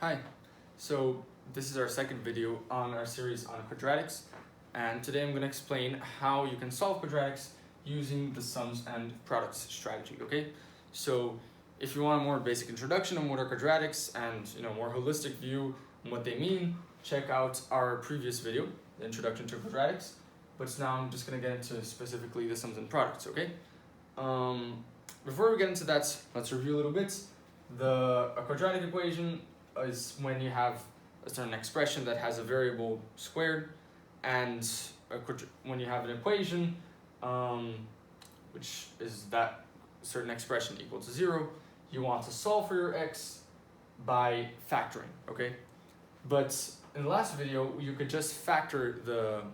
Hi, so this is our second video on our series on quadratics, and today I'm going to explain how you can solve quadratics using the sums and products strategy, okay? So if you want a more basic introduction on what are quadratics and more holistic view on what they mean, check out our previous video, the introduction to quadratics, but now I'm just going to get into specifically the sums and products, okay? Before we get into that, let's review a little bit. A quadratic equation is when you have a certain expression that has a variable squared, and when you have an equation, which is that certain expression equal to 0, you want to solve for your x by factoring, okay? But in the last video, you could just factor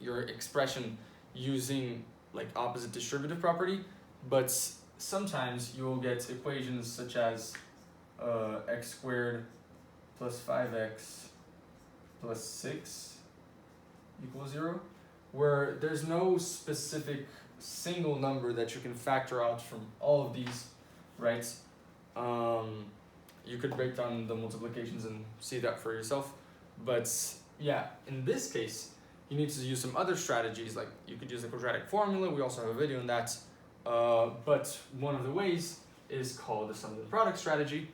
your expression using like opposite distributive property, but sometimes you will get equations such as x squared plus 5x plus 6 equals 0, where there's no specific single number that you can factor out from all of these, right? You could break down the multiplications and see that for yourself, but yeah, in this case, you need to use some other strategies, like you could use the quadratic formula. We also have a video on that, but one of the ways is called the sum and product strategy,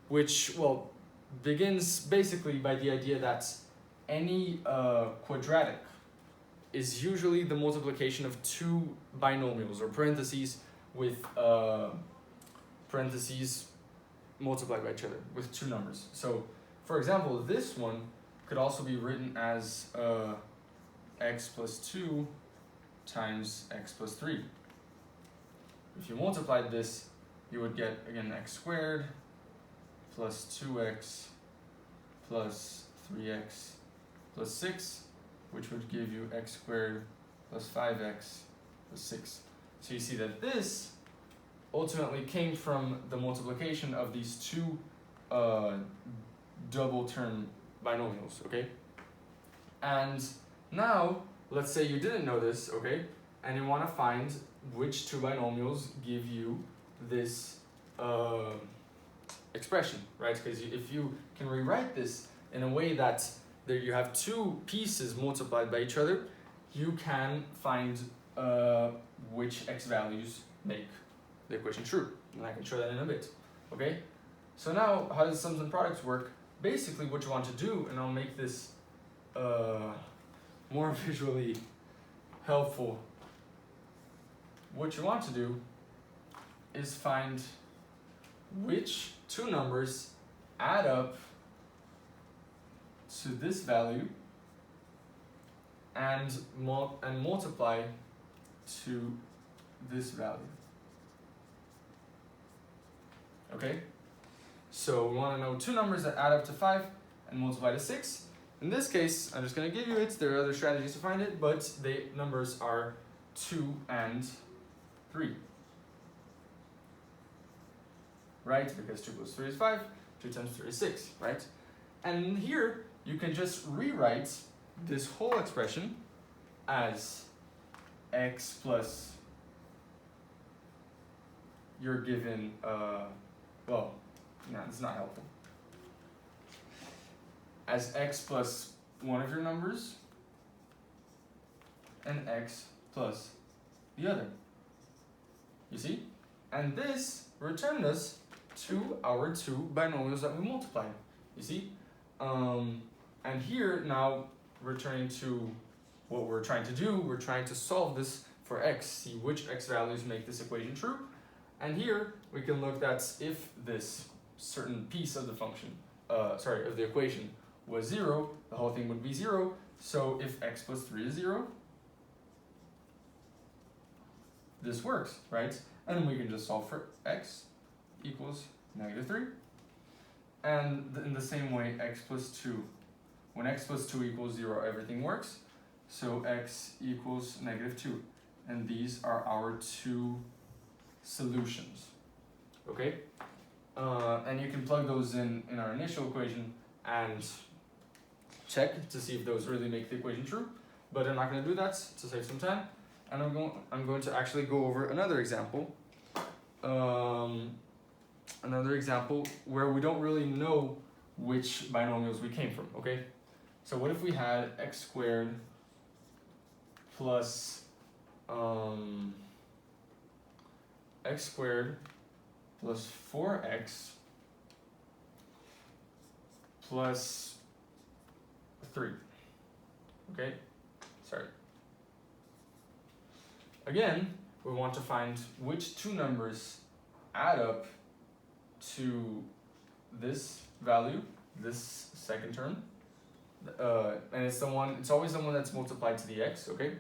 which, well, begins basically by the idea that any quadratic is usually the multiplication of two binomials or parentheses with parentheses multiplied by each other with two numbers. So, for example, this one could also be written as x plus 2 times x plus 3. If you multiplied this, you would get, again, x squared plus 2x plus 3x plus 6, which would give you x squared plus 5x plus 6. So you see that this ultimately came from the multiplication of these two double term binomials, okay? And now, let's say you didn't know this, okay? And you want to find which two binomials give you this expression, right? Because if you can rewrite this in a way that there you have two pieces multiplied by each other, you can find which x values make the equation true. And I can show that in a bit, okay? So now, how does sums and products work? Basically, what you want to do, and I'll make this more visually helpful, what you want to do is find which two numbers add up to this value and multiply to this value. Okay? So we want to know two numbers that add up to 5 and multiply to 6. In this case, I'm just going to give you it. There are other strategies to find it, but the numbers are 2 and 3. Right? Because 2 plus 3 is 5, 2 times 3 is 6, right? And here, you can just rewrite this whole expression as x plus your given, well, no, it's not helpful. As x plus one of your numbers and x plus the other. You see? And this returned us to our two binomials that we multiplied. You see? And here now, returning to what we're trying to do, we're trying to solve this for x, see which x values make this equation true. And here we can look at if this certain piece of the function, of the equation was 0, the whole thing would be 0. So if x plus 3 is 0, this works, right? And we can just solve for x equals -3. And in the same way, x plus 2. When x plus 2 equals 0, everything works. So x equals -2. And these are our two solutions. Okay? And you can plug those in our initial equation and check to see if those really make the equation true. But I'm not going to do that to save some time. And I'm going to actually go over another example. Another example where we don't really know which binomials we came from, okay? So what if we had x squared plus x squared plus 4x plus 3, okay? Sorry. Again, we want to find which two numbers add up to this value, this second term, and it's always the one that's multiplied to the x, okay?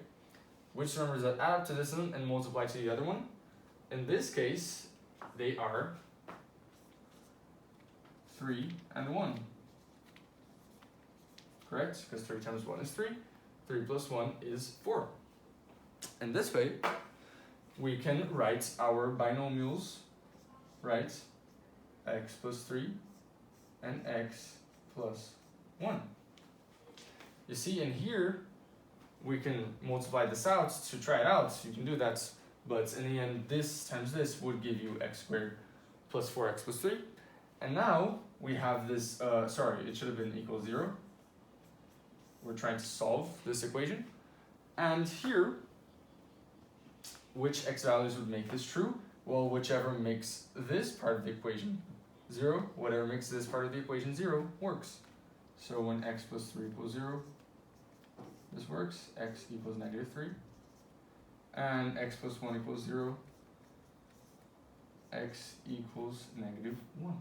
Which numbers that add up to this one and multiply to the other one? In this case, they are 3 and 1. Correct? Because 3 times 1 is 3. 3 plus 1 is 4. And this way, we can write our binomials, right? X plus 3 and x plus 1. You see, in here, we can multiply this out to try it out. You can do that. But in the end, this times this would give you x squared plus 4x plus 3. And now we have this, it should have been equal 0. We're trying to solve this equation. And here, which x values would make this true? Well, whichever makes this part of the equation 0, whatever makes this part of the equation 0 works. So when x plus 3 equals 0, this works. X equals negative 3. And x plus 1 equals 0. X equals negative 1.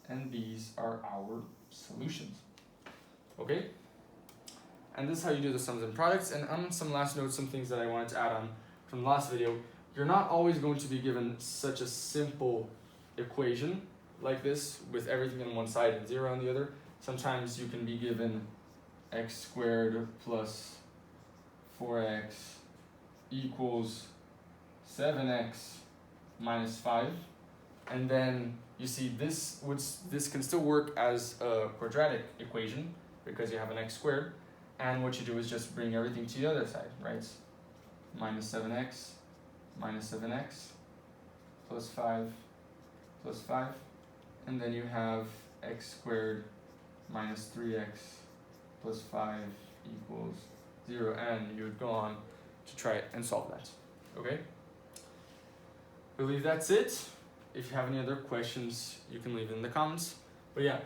And these are our solutions. Okay? And this is how you do the sums and products. And on some last notes, some things that I wanted to add on from the last video. You're not always going to be given such a simple equation like this with everything on one side and 0 on the other. Sometimes you can be given x squared plus 4x equals 7x minus 5. And then you see this can still work as a quadratic equation because you have an x squared. And what you do is just bring everything to the other side, right? Minus 7x plus 5 plus 5. And then you have x squared minus 3x plus 5 equals 0. And you would go on to try and solve that. Okay? I believe that's it. If you have any other questions, you can leave it in the comments. But yeah,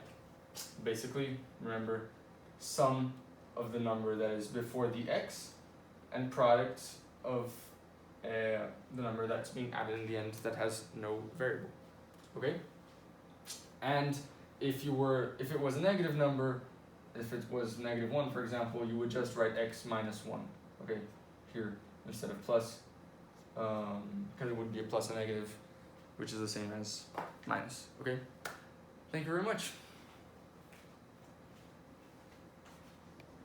basically, remember, sum of the number that is before the x and product of the number that's being added in the end that has no variable. Okay? And if it was a negative number, if it was negative 1, for example, you would just write x minus 1, okay, here instead of plus, because it would be a plus and negative, which is the same as minus, okay? Thank you very much.